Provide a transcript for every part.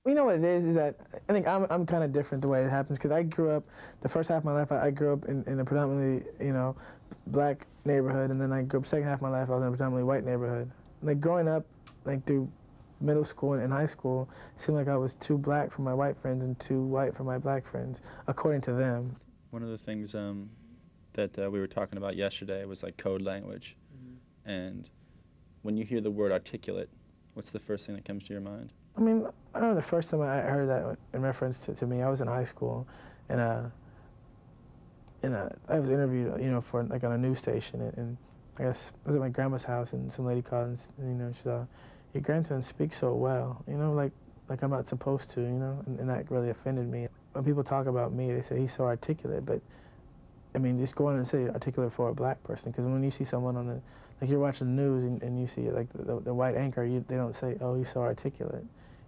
You know what it is that I think I'm kind of different the way it happens, because I grew up, the first half of my life, I grew up in a predominantly, you know, black neighborhood, and then I grew up second half of my life, I was in a predominantly white neighborhood. Like growing up, like through middle school and high school, it seemed like I was too black for my white friends and too white for my black friends, according to them. One of the things that we were talking about yesterday was like code language. And when you hear the word articulate, what's the first thing that comes to your mind? I mean, I remember the first time I heard that in reference to me, I was in high school, and I was interviewed, you know, for like on a news station, and I guess I was at my grandma's house, and some lady called, and you know, she said, "Your grandson speaks so well, you know, like I'm not supposed to, you know," and that really offended me. When people talk about me, they say he's so articulate, but I mean, just go on and say articulate for a black person, because when you see someone on the, like you're watching the news and you see like the white anchor, they don't say, "Oh, he's so articulate."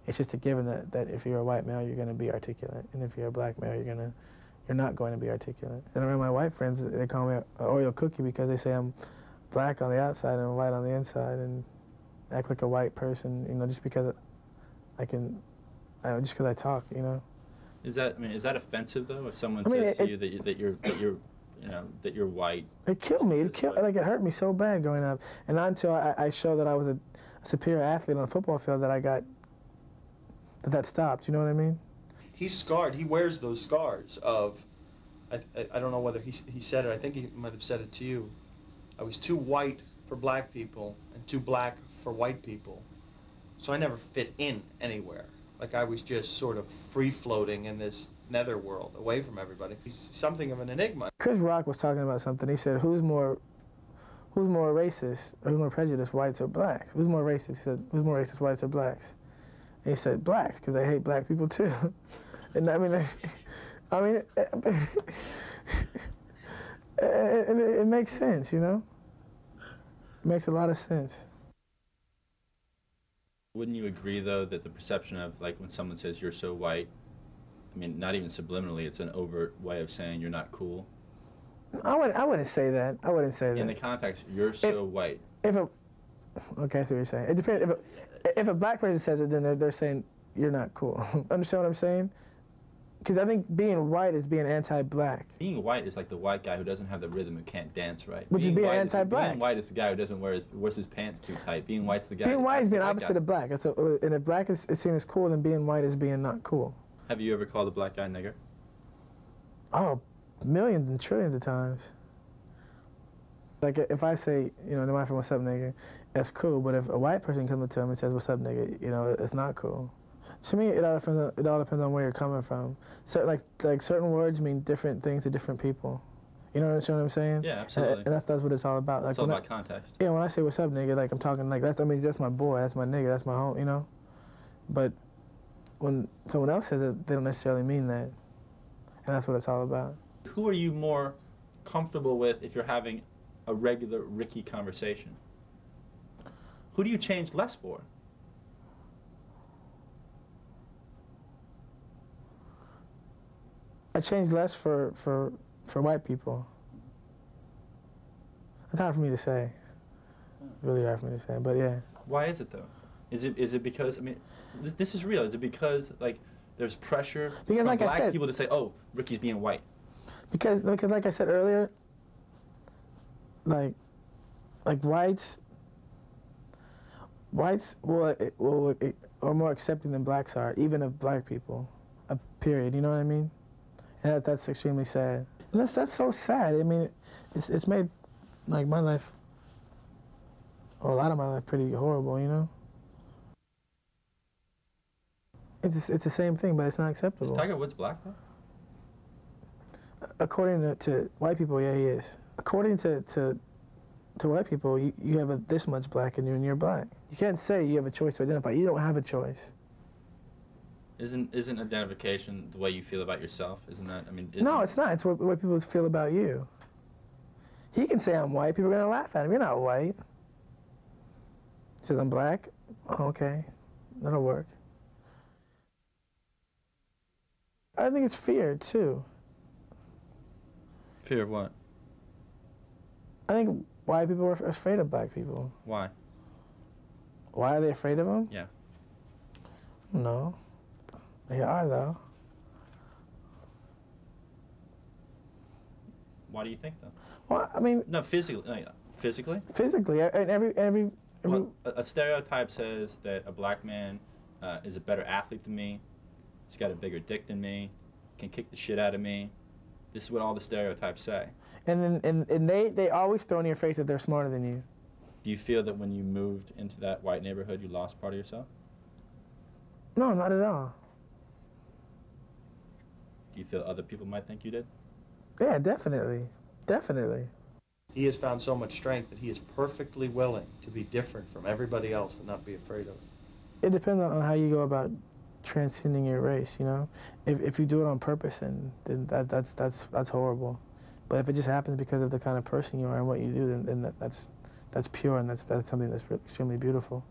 It's just a given that if you're a white male, you're going to be articulate, and if you're a black male, you're not going to be articulate. And around my white friends, they call me an Oreo cookie because they say I'm black on the outside and white on the inside, and act like a white person, you know, just because just because I talk, you know. Is that offensive though? If someone says to you that you're white, it killed me. It hurt me so bad growing up, and not until I showed that I was a superior athlete on the football field that stopped. You know what I mean? He's scarred. He wears those scars of, I don't know whether he said it. I think he might have said it to you. I was too white for black people and too black for white people, so I never fit in anywhere. Like I was just sort of free-floating in this netherworld, away from everybody. He's something of an enigma. Chris Rock was talking about something. He said, who's more racist, or who's more prejudiced, whites or blacks? Who's more racist? He said, who's more racist, whites or blacks? And he said, blacks, because they hate black people too. And I mean, it makes sense, you know? It makes a lot of sense. Wouldn't you agree, though, that the perception of, like, when someone says you're so white, I mean, not even subliminally, it's an overt way of saying you're not cool? I wouldn't say that. I wouldn't say that. In the context, you're so white. Okay, I see what you're saying. It depends. If a black person says it, then they're saying you're not cool. Understand what I'm saying? Because I think being white is being anti-black. Being white is like the white guy who doesn't have the rhythm and can't dance right. Which is being anti-black. Being white is the guy who doesn't wears his pants too tight. Being white's the guy. Being white is being opposite of black. And if black is seen as cool, then being white is being not cool. Have you ever called a black guy nigger? Oh, millions and trillions of times. Like if I say, you know, no matter what's up, nigga, that's cool. But if a white person comes up to him and says, "What's up, nigga?" you know, it's not cool. To me, it all depends on where you're coming from. So, like certain words mean different things to different people. You know what I'm saying? Yeah, absolutely. And that's what it's all about. Like, it's all about context. Yeah, when I say "What's up, nigga," like I'm talking like that's. I mean, that's my boy, that's my nigga, that's my home. You know. But when someone else says it, they don't necessarily mean that, and that's what it's all about. Who are you more comfortable with if you're having a regular Ricky conversation? Who do you change less for? I change less for white people. It's hard for me to say. Really hard for me to say, but yeah. Why is it though? Is it because, I mean, this is real. Is it because like there's pressure from like black people to say, "Oh, Ricky's being white"? Because like I said earlier, like whites are more accepting than blacks are, even of black people. Period. You know what I mean? And that's extremely sad. And that's so sad. I mean, it's made like my life, or a lot of my life, pretty horrible. You know. It's the same thing, but it's not acceptable. Is Tiger Woods black though? According to white people, yeah, he is. According to white people, you have this much black in you, and you're black. You can't say you have a choice to identify. You don't have a choice. Isn't identification the way you feel about yourself? Isn't that, I mean... No, it's not. It's what people feel about you. He can say I'm white. People are going to laugh at him. You're not white. He says I'm black. Oh, okay. That'll work. I think it's fear, too. Fear of what? I think white people are afraid of black people. Why? Why are they afraid of them? Yeah. No. They are, though. Why do you think, though? Well, I mean... No, physically? Physically? Physically. And every well, a stereotype says that a black man is a better athlete than me, he's got a bigger dick than me, can kick the shit out of me. This is what all the stereotypes say. And they always throw in your face that they're smarter than you. Do you feel that when you moved into that white neighborhood, you lost part of yourself? No, not at all. Do you feel other people might think you did? Yeah, definitely. Definitely. He has found so much strength that he is perfectly willing to be different from everybody else and not be afraid of it. It depends on how you go about transcending your race, you know? If you do it on purpose, then that's horrible. But if it just happens because of the kind of person you are and what you do, then that's pure, and that's something that's extremely beautiful.